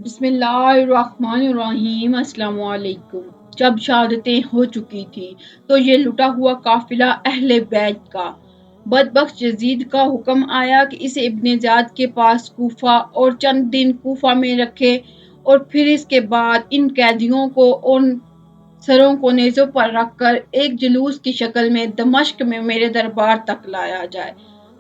بسم اللہ الرحمن الرحیم۔ السلام علیکم۔ جب شہادتیں ہو چکی تھی تو یہ لٹا ہوا قافلہ اہل بیت کا بدبخت یزید کا حکم آیا کہ اسے ابن زیاد کے پاس کوفہ اور چند دن کوفہ میں رکھے اور پھر اس کے بعد ان قیدیوں کو ان سروں کو نیزوں پر رکھ کر ایک جلوس کی شکل میں دمشق میں میرے دربار تک لایا جائے۔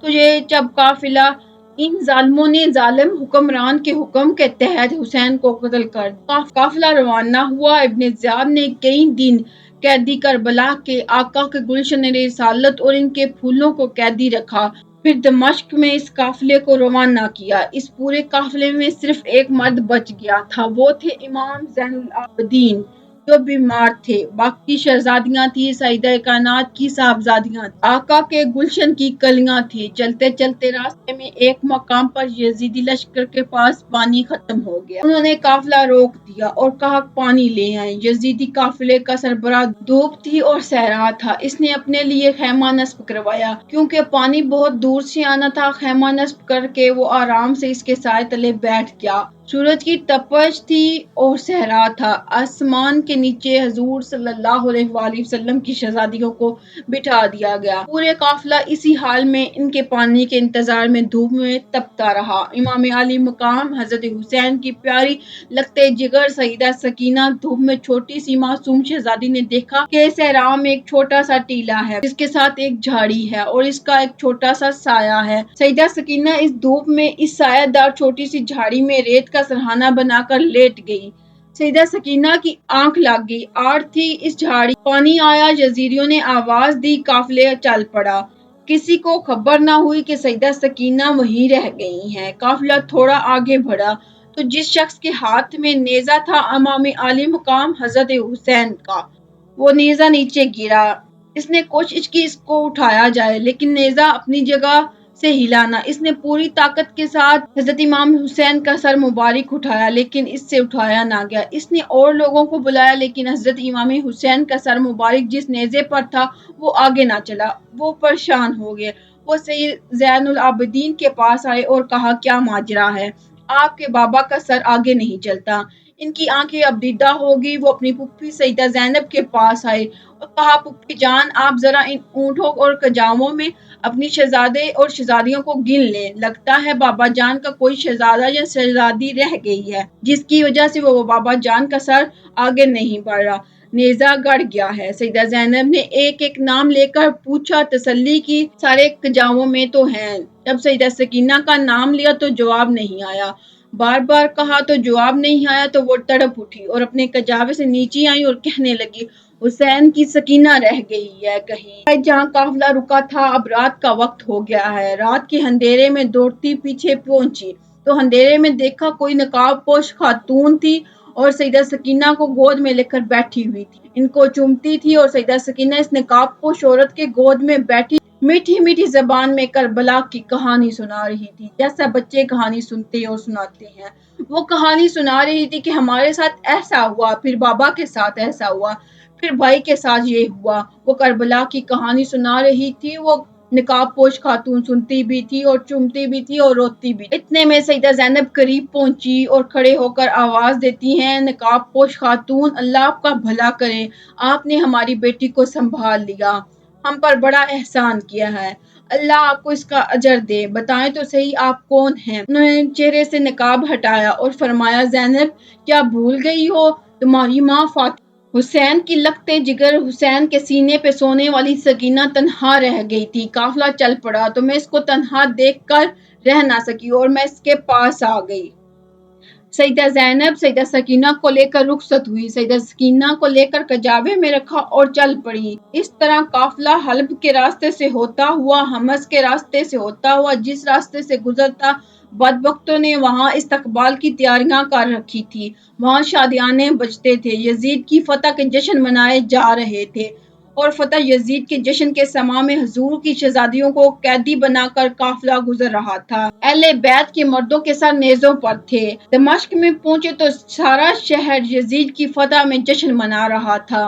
تو یہ جب قافلہ ان ظالموں نے ظالم حکمران کے حکم کے تحت حسین کو قتل کر قافلہ روانہ ہوا۔ ابن زیاد نے کئی دن قیدی کربلا کے آقا کے گلشن رسالت اور ان کے پھولوں کو قیدی رکھا، پھر دمشق میں اس قافلے کو روانہ کیا۔ اس پورے قافلے میں صرف ایک مرد بچ گیا تھا، وہ تھے امام زین العابدین جو بیمار تھے۔ باقی شہزادیاں تھیں، سیدہ کائنات کی صاحبزادیاں تھیں، آقا کے گلشن کی کلیاں تھیں۔ چلتے چلتے راستے میں ایک مقام پر یزیدی لشکر کے پاس پانی ختم ہو گیا۔ انہوں نے قافلہ روک دیا اور کہا پانی لے آئیں۔ یزیدی قافلے کا سربراہ دھوپ تھی اور صحرا تھا، اس نے اپنے لیے خیمہ نصب کروایا۔ کیونکہ پانی بہت دور سے آنا تھا، خیمہ نصب کر کے وہ آرام سے اس کے سائے تلے بیٹھ گیا۔ سورج کی تپش تھی اور صحرا تھا۔ آسمان کے نیچے حضور صلی اللہ علیہ وآلہ وسلم کی شہزادیوں کو بٹھا دیا گیا۔ پورے قافلہ اسی حال میں ان کے پانی کے انتظار میں دھوپ میں تپتا رہا۔ امام علی مقام حضرت حسین کی پیاری لگتے جگر سیدہ سکینہ دھوپ میں چھوٹی سی معصوم شہزادی نے دیکھا کہ صحرا میں ایک چھوٹا سا ٹیلہ ہے جس کے ساتھ ایک جھاڑی ہے اور اس کا ایک چھوٹا سا سایہ ہے۔ سیدہ سکینہ اس دھوپ میں اس سایہ دار چھوٹی سی جھاڑی میں ریت کا سرہانہ بنا کر لیٹ گئی۔ سیدہ سکینہ کی آنکھ لگ گئی، آڑ تھی اس جھاڑی کی۔ پانی آیا، یزیدیوں نے آواز دی، قافلہ چل پڑا۔ کسی کو خبر نہ ہوئی کہ سیدہ سکینہ وہیں رہ گئی ہیں۔ قافلہ تھوڑا آگے بڑھا تو جس شخص کے ہاتھ میں نیزہ تھا امام علی مقام حضرت حسین کا، وہ نیزہ نیچے گرا۔ اس نے کوشش کی اس کو اٹھایا جائے لیکن نیزہ اپنی جگہ سے ہلا نہ۔ اس نے پوری طاقت کے ساتھ حضرت امام حسین کا سر مبارک اٹھایا لیکن اس سے اٹھایا نہ گیا۔ اس نے اور لوگوں کو بلایا لیکن حضرت امام حسین کا سر مبارک جس نیزے پر تھا وہ آگے نہ چلا۔ وہ پریشان ہو گئے۔ وہ سید زین العابدین کے پاس آئے اور کہا کیا ماجرا ہے؟ آپ کے بابا کا سر آگے نہیں چلتا۔ ان کی آنکھیں اب دیدہ ہو گئی۔ وہ اپنی پھوپھی سیدہ زینب کے پاس آئے اور کہا پھوپھی جان آپ ذرا ان اونٹوں اور کجاووں میں اپنی شہزادے اور شہزادیوں کو گن لیں، لگتا ہے بابا جان کا کوئی شہزادہ یا شہزادی رہ گئی ہے جس کی وجہ سے وہ بابا جان کا سر آگے نہیں بڑھ رہا، نیزہ گڑ گیا ہے۔ سیدہ زینب نے ایک ایک نام لے کر پوچھا، تسلی کی، سارے کجاووں میں تو ہیں۔ جب سیدہ سکینہ کا نام لیا تو جواب نہیں آیا، بار بار کہا تو جواب نہیں آیا تو وہ تڑپ اٹھی اور اپنے کجاوے سے نیچے آئی اور کہنے لگی حسین کی سکینہ رہ گئی ہے کہیں۔ جہاں قافلہ رکا تھا اب رات کا وقت ہو گیا ہے۔ رات کے اندھیرے میں دوڑتی پیچھے پہنچی تو اندھیرے میں دیکھا کوئی نقاب پوش خاتون تھی اور سیدہ سکینہ کو گود میں لے کر بیٹھی ہوئی تھی، ان کو چومتی تھی اور سیدہ سکینہ اس نقاب پوش عورت کے گود میں بیٹھی میٹھی میٹھی زبان میں کربلا کی کہانی سنا رہی تھی، جیسا بچے کہانی سنتے اور سناتے ہیں۔ وہ کہانی سنا رہی تھی کہ ہمارے ساتھ ایسا ہوا، پھر بابا کے ساتھ ایسا ہوا، پھر بھائی کے ساتھ یہ ہوا۔ وہ کربلا کی کہانی سنا رہی تھی، وہ نقاب پوش خاتون سنتی بھی تھی اور چومتی بھی تھی اور روتی بھی۔ اتنے میں سیدہ زینب قریب پہنچی اور کھڑے ہو کر آواز دیتی ہیں نقاب پوش خاتون اللہ آپ کا بھلا کرے، آپ نے ہماری بیٹی کو سنبھال لیا، ہم پر بڑا احسان کیا ہے، اللہ آپ کو اس کا اجر دے، بتائیں تو صحیح آپ کون ہیں؟ انہوں نے چہرے سے نقاب ہٹایا اور فرمایا زینب کیا بھول گئی ہو تمہاری ماں فاطمہ حسین کی لگتے جگر حسین کے سینے پہ سونے والی سکینہ تنہا رہ گئی تھی۔ قافلہ چل پڑا تو میں اس کو تنہا دیکھ کر رہ نہ سکی اور میں اس کے پاس آ گئی۔ سیدہ زینب سیدہ سکینہ کو لے کر رخصت ہوئی، سیدہ سکینہ کو لے کر کجاوے میں رکھا اور چل پڑی۔ اس طرح قافلہ حلب کے راستے سے ہوتا ہوا، حمص کے راستے سے ہوتا ہوا، جس راستے سے گزرتا بدبختوں نے وہاں استقبال کی تیاریاں کر رکھی تھی، وہاں شادیانے بجتے تھے، یزید کی فتح کے جشن منائے جا رہے تھے اور فتح یزید کے جشن کے سماں میں حضور کی شہزادیوں کو قیدی بنا کر قافلہ گزر رہا تھا۔ اہل بیت کے مردوں کے سر نیزوں پر تھے۔ دمشق میں پہنچے تو سارا شہر یزید کی فتح میں جشن منا رہا تھا۔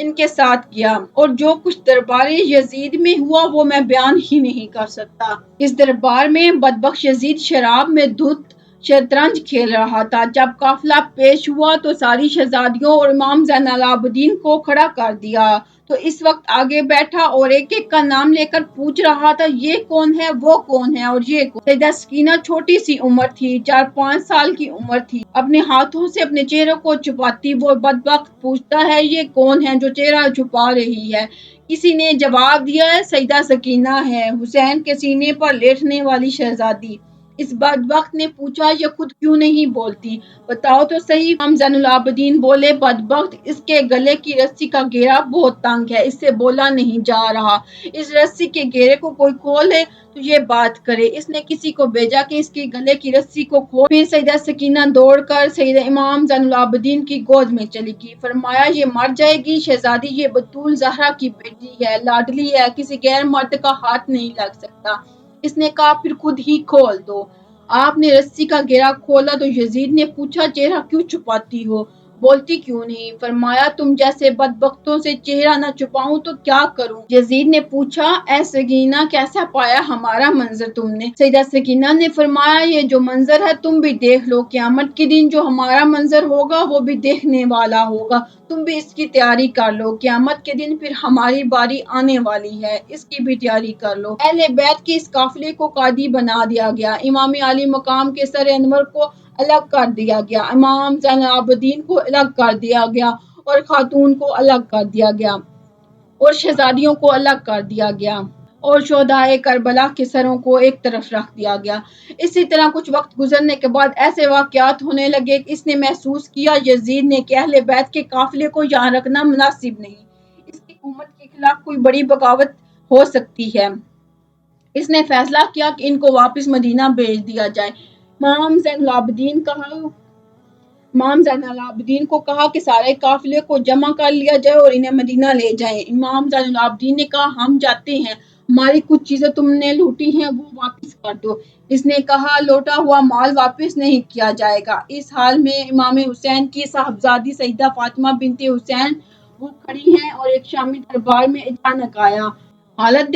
ان کے ساتھ کیا، اور جو کچھ دربار یزید میں ہوا وہ میں بیان ہی نہیں کر سکتا۔ اس دربار میں بدبخت یزید شراب میں دھت شطرنج کھیل رہا تھا۔ جب قافلہ پیش ہوا تو ساری شہزادیوں اور امام زین العابدین کو کھڑا کر دیا تو اس وقت آگے بیٹھا اور ایک ایک کا نام لے کر پوچھ رہا تھا، یہ کون ہے، وہ کون ہے، اور یہ کون؟ سیدہ سکینہ چھوٹی سی عمر تھی، 4-5 سال کی عمر تھی، اپنے ہاتھوں سے اپنے چہرے کو چھپاتی وہ بدبخت پوچھتا ہے، یہ کون ہے جو چہرہ چھپا رہی ہے؟ کسی نے جواب دیا ہے، سیدہ سکینہ ہے، حسین کے سینے پر لیٹنے والی شہزادی۔ اس بدبخت نے پوچھا، یہ خود کیوں نہیں بولتی؟ بتاؤ تو صحیح۔ امام زین العابدین بولے، بدبخت، اس کے گلے کی رسی کا گھیرا بہت تنگ ہے، اس سے بولا نہیں جا رہا، اس رسی کے گھیرے کو کوئی کھولے تو یہ بات کرے۔ اس نے کسی کو بھیجا کہ اس کے گلے کی رسی کو کھول۔ پھر سیدہ سکینہ دوڑ کر سیدہ امام زین العابدین کی گود میں چلی گئی، فرمایا، یہ مر جائے گی شہزادی، یہ بطول زہرا کی بیٹی ہے، لاڈلی ہے، کسی غیر مرد کا ہاتھ نہیں لگ سکتا۔ اس نے کہا، پھر خود ہی کھول دو۔ آپ نے رسی کا گھیرا کھولا تو یزید نے پوچھا، چہرہ کیوں چھپاتی ہو، بولتی کیوں نہیں؟ فرمایا، تم جیسے بدبختوں سے چہرہ نہ چھپاؤں تو کیا کروں؟ یزید نے پوچھا، اے سکینہ، کیسا پایا ہمارا منظر تم نے؟ سیدہ سکینہ نے فرمایا، یہ جو منظر ہے تم بھی دیکھ لو، قیامت کے دن جو ہمارا منظر ہوگا وہ بھی دیکھنے والا ہوگا، تم بھی اس کی تیاری کر لو، قیامت کے دن پھر ہماری باری آنے والی ہے، اس کی بھی تیاری کر لو۔ اہل بیت کے اس قافلے کو قاضی بنا دیا گیا، امام علی مقام کے سر انور کو الگ کر دیا گیا، امام زین العابدین کو الگ کر دیا گیا، اور خاتون کو الگ کر دیا گیا، اور شہزادیوں کو الگ کر دیا گیا، اور شہدائے کربلا کے سروں کو ایک طرف رکھ دیا گیا۔ اسی طرح کچھ وقت گزرنے کے بعد ایسے واقعات ہونے لگے کہ اس نے محسوس کیا یزید نے کہ اہل بیت کے قافلے کو یہاں رکھنا مناسب نہیں، اس کی حکومت کے خلاف کوئی بڑی بغاوت ہو سکتی ہے۔ اس نے فیصلہ کیا کہ ان کو واپس مدینہ بھیج دیا جائے۔ امام زین العابدین کو کہا کہ سارے قافلے کو جمع کر لیا جائے اور انہیں مدینہ لے جائیں۔ امام زین العابدین نے کہا، ہم جاتے ہیں، ہماری کچھ چیزیں تم نے لوٹی ہیں وہ واپس کر دو۔ اس نے کہا، لوٹا ہوا مال واپس نہیں کیا جائے گا۔ اس حال میں امام حسین کی صاحبزادی سیدہ فاطمہ بنت حسین وہ کھڑی ہیں اور ایک شامی دربار میں اچانک آیا۔ حالت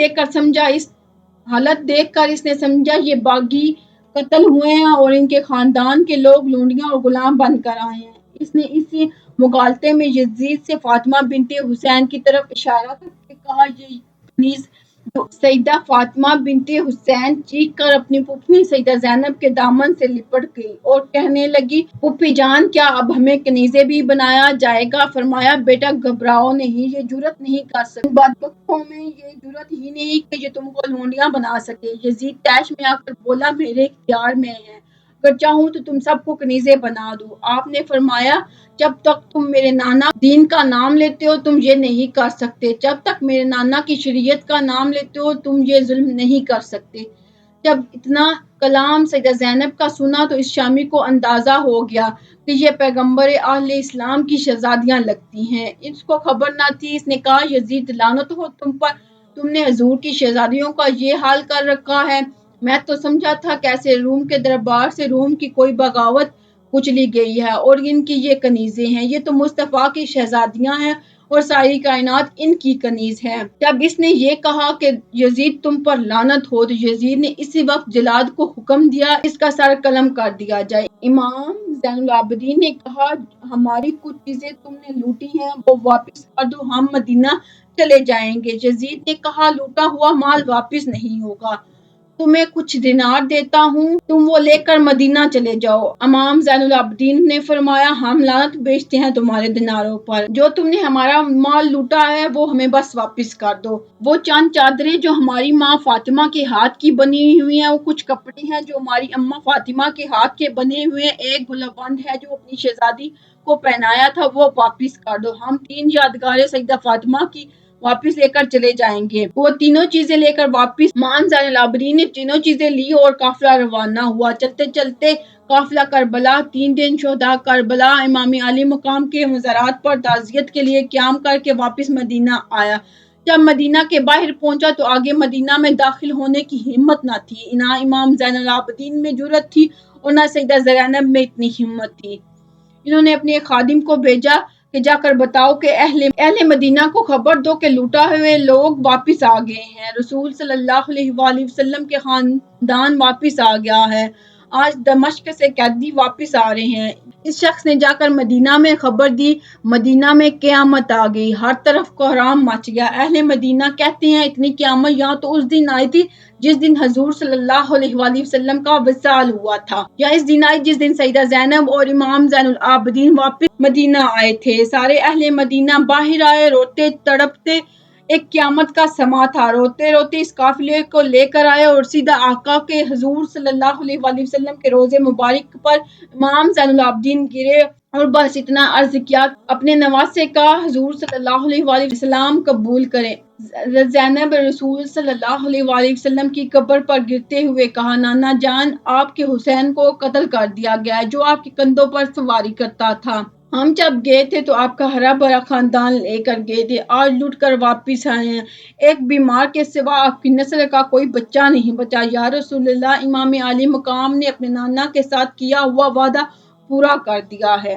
دیکھ کر اس نے سمجھا یہ باغی قتل ہوئے ہیں اور ان کے خاندان کے لوگ لونڈیاں اور غلام بن کر آئے ہیں۔ اس نے اسی مغالطے میں یزید سے فاطمہ بنت حسین کی طرف اشارہ کر کے کہا، یہ کنیز دو۔ سیدہ فاطمہ بنت حسین چیخ کر اپنی پھوپھی سیدہ زینب کے دامن سے لپٹ گئی اور کہنے لگی، پھوپھی جان، کیا اب ہمیں کنیزیں بھی بنایا جائے گا؟ فرمایا، بیٹا گھبراؤ نہیں، یہ جرات نہیں کر سکتے، ان بدبختوں میں یہ جرات ہی نہیں کہ یہ تم کو لونڈیاں بنا سکے۔ یزید طیش میں آ کر بولا، میرے اختیار میں ہے، اگر چاہوں تو تم سب کو کنیزیں بنا دوں۔ آپ نے فرمایا، جب تک تم میرے نانا دین کا نام لیتے ہو تم یہ نہیں کر سکتے، جب تک میرے نانا کی شریعت کا نام لیتے ہو تم یہ ظلم نہیں کر سکتے۔ جب اتنا کلام سیدہ زینب کا سنا تو اس شامی کو اندازہ ہو گیا کہ یہ پیغمبر اہل اسلام کی شہزادیاں لگتی ہیں۔ اس کو خبر نہ تھی۔ اس نے کہا، یزید، لعنت ہو تم پر، تم نے حضور کی شہزادیوں کا یہ حال کر رکھا ہے۔ میں تو سمجھا تھا کیسے روم کے دربار سے روم کی کوئی بغاوت کچلی گئی ہے اور ان کی یہ کنیزیں ہیں، یہ تو مصطفیٰ کی شہزادیاں ہیں اور ساری کائنات ان کی کنیز ہے۔ جب اس نے یہ کہا کہ یزید تم پر لعنت ہو تو یزید نے اسی وقت جلاد کو حکم دیا اس کا سر قلم کر دیا جائے۔ امام زین العابدین نے کہا، ہماری کچھ چیزیں تم نے لوٹی ہیں وہ واپس کر دو، ہم مدینہ چلے جائیں گے۔ یزید نے کہا، لوٹا ہوا مال واپس نہیں ہوگا، تمہیں کچھ دینار دیتا ہوں، تم وہ لے کر مدینہ چلے جاؤ۔ امام زین العابدین نے فرمایا، ہم لعنت بھیجتے ہیں تمہارے دیناروں پر، جو تم نے ہمارا مال لوٹا ہے وہ ہمیں بس واپس کر دو۔ وہ چند چادریں جو ہماری ماں فاطمہ کے ہاتھ کی بنی ہوئی ہیں، وہ کچھ کپڑے ہیں جو ہماری اماں فاطمہ کے ہاتھ کے بنے ہوئے ہیں، ایک گلابند ہے جو اپنی شہزادی کو پہنایا تھا وہ واپس کر دو۔ ہم 3 یادگاریں سیدہ فاطمہ کی واپس لے کر چلے جائیں گے۔ وہ تینوں چیزیں لے کر واپس امام زین العابدین نے تینوں چیزیں لی اور قافلہ روانہ ہوا۔ چلتے چلتے قافلہ کربلا، 3 دن شہداء کربلا، امام علی مقام کے مزارات پر تعزیت کے لیے قیام کر کے واپس مدینہ آیا۔ جب مدینہ کے باہر پہنچا تو آگے مدینہ میں داخل ہونے کی ہمت نہ تھی، نہ امام زین العابدین میں جرات تھی اور نہ سیدہ زینب میں اتنی ہمت تھی۔ انہوں نے اپنے خادم کو بھیجا کہ جا کر بتاؤ کہ اہل مدینہ کو خبر دو کہ لوٹا ہوئے لوگ واپس آ گئے ہیں، رسول صلی اللہ علیہ وآلہ وسلم کے خاندان واپس آ گیا ہے، آج دمشق سے قیدی واپس آ رہے ہیں۔ اس شخص نے جا کر مدینہ میں خبر دی، مدینہ میں قیامت آ گئی، ہر طرف کوہرام مچ گیا۔ اہل مدینہ کہتے ہیں اتنی قیامت یہاں تو اس دن آئی تھی جس دن حضور صلی اللہ علیہ وآلہ وسلم کا وصال ہوا تھا، یا اس دن آئی جس دن سیدہ زینب اور امام زین العابدین واپس مدینہ آئے تھے۔ سارے اہل مدینہ باہر آئے، روتے تڑپتے، ایک قیامت کا سما تھا، روتے روتے اس قافلے کو لے کر آئے اور سیدھا آقا کے حضور صلی اللہ علیہ وآلہ وسلم کے روزے مبارک پر امام زین العابدین گرے اور بس اتنا عرض کیا اپنے نواسے کا حضور صلی اللہ علیہ وآلہ وسلم قبول کریں۔ زینب رسول صلی اللہ علیہ وآلہ وسلم کی قبر پر گرتے ہوئے کہا، نانا جان، آپ کے حسین کو قتل کر دیا گیا ہے جو آپ کے کندھوں پر سواری کرتا تھا۔ ہم جب گئے تھے تو آپ کا ہرا بھرا خاندان لے کر گئے تھے، آج لٹ کر واپس آئے ہیں، ایک بیمار کے سوا آپ کی نسل کا کوئی بچہ نہیں بچا۔ یا رسول اللہ، امام عالی مقام نے اپنے نانا کے ساتھ کیا ہوا وعدہ پورا کر دیا ہے۔